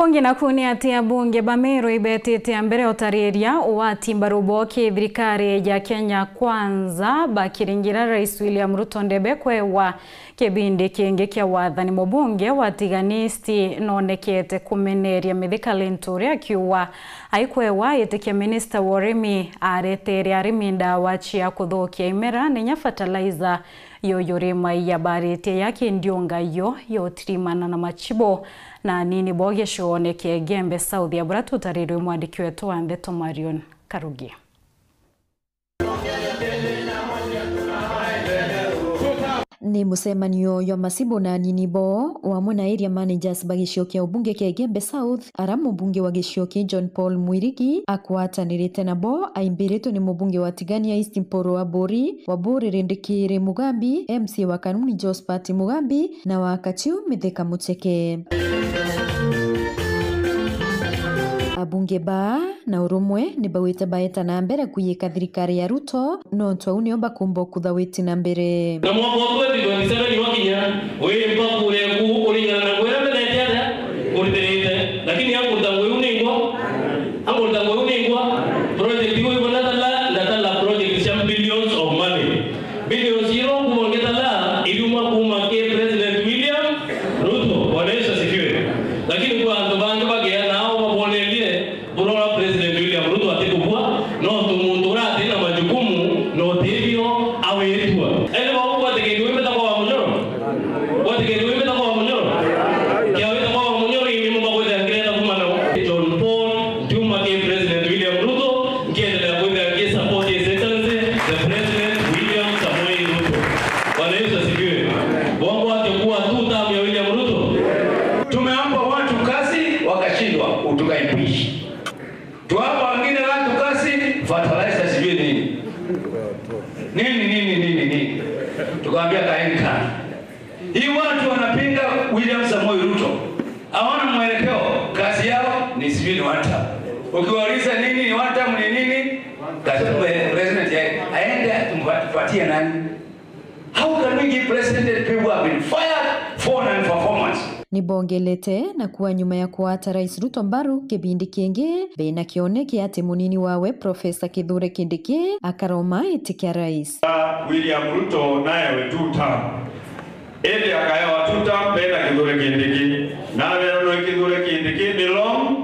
Kongina kuni ati abunge bamero ibetete ambere otariria uwati mbaruboke thirikari ya Kenya Kwanza bakiringira Rais William Ruto ndebekwe wa kebindi kingi kia wathani mubunge watiganisti nonekete kumeneria mithikali nturi akiwa aikwewa yetikia Minister Woremi aretere ariminda wachia kuthokia imera nenya fertilizer yoyorema ya barite yake ndionga yotirimana na machibo na nini boge shoneke Gembe South ya Buratu tariri mwandiki wetu Ambeto Marion Karugi. Ni musemanio ya masibo na ninibo wa muna area managers bagisho kia ubunge kia Gembe South aramu bunge wa gisho kia John Paul Mwirigi akwata nirete na bo aimbireto ni mbunge wa Tigania East Mporo wa Bori Rendekire Mugambi MC wa kanuni Josphat Mugambi na wa Kachiu Mitheka Mucheke. Abunge ba na urumwe ni bawita baeta na mbere kuyika thirikari ya Ruto no ntwauni omba kumbo kuthawiti na mbere na mwaka wa 2027 ni wakinya we mpa kule ku ulingana na kwera mbele ya uliterete lakini hapo ndangwe uningwa project hiyo la project ya billions of money billions zero kuongeza la iluma kumake President William Ruto wanaisha sikiwe lakini kwa ndo bange bagea nao wabonelie bora President William Ruto atikubwa no tumuntura tena majukumu no tevio awetua ele bawo tegewe meta kwa mnyoro wategewe meta kwa mnyoro kia weta kwa mnyoro ni mumba kwa Ingereza kuma na John Paul Juma ke President William Ruto kiendelea kwenda ke support his excellency the President William Samoei Ruto wanaisha sikiwe bongo atakuwa tuta ya William Ruto tumeamba watu kazi wakashindwa utukaipishi tuwapa wengine watu kazi fertilizer sijui nini tukaambia kaeni kana hii watu wanapinga William Samoei Ruto hawana mwelekeo kazi yao ni sijui wata ukiwauliza nini ni wata nini kazi president aende tumpatie nani how can we give president people have been fired for non-performance ni bongelete na kuwa nyuma ya kuata Rais Ruto mbaru kebindi kienge bena kioneke ati munini wawe Profesa Kithure Kindiki akaroma itikia rais William Ruto naye wetuta ende akaya watuta bena Kithure Kindiki na weno Kithure Kindiki ni long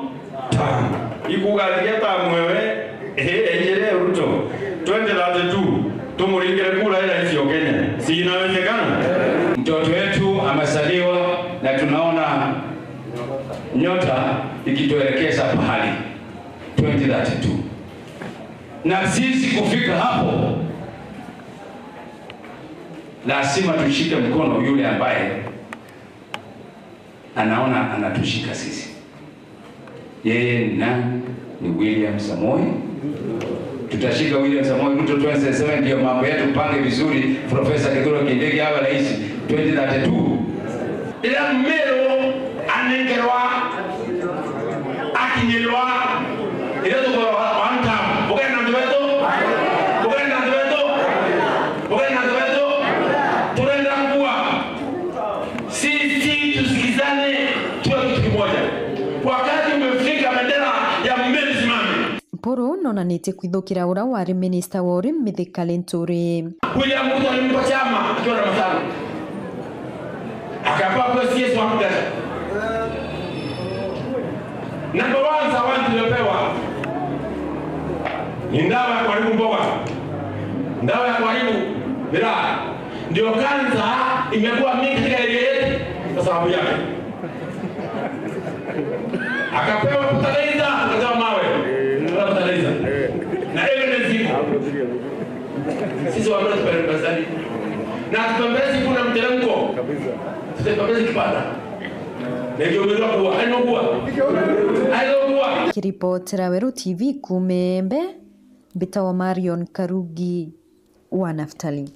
term ikugathigeta mwewe enjele Ruto 2032 tumuringire kula ila hiyo Kenya si inawezekana mtoto wetu amesaliwa na tunaona nyota ikituelekeza pahali 2032 na sisi kufika hapo lazima tushike mkono yule ambaye anaona anatushika sisi yeye ni William Samoei tutashika William Samoei Ruto 2027 ndio mambo yetu pange vizuri Profesa Kithure Kindiki awe rais 2032 ila mero anengerwa akinyelwa ila tuko wanta bugenda ndoto tunaenda kuwa sisi tusikizane tuwe kitu kimoja wakati umefika bendera ya mbele simame Poro nona nite kwithukira ura wari Minister Woremi mithikali nturi William Ruto alimpa chama akiwa na matano akapa kwa CS wa kudata number 1 zawadi tuliyopewa ni ndawa ya kuharibu mboga ndawa ya kuharibu miraa ndio kanza imekuwa mingi katika area yetu kwa sababu yake akapewa fertilizer akapewa mawe fertilizer na evidence ziko sisi wa mbele tunapeleka na tupembezi kuna mteremko kabisa tutapembezi kipanda ndio ndio kwa ainokuwa kiripotera Weru TV Kumembe Bitawa Marion Karugi wa Naftali.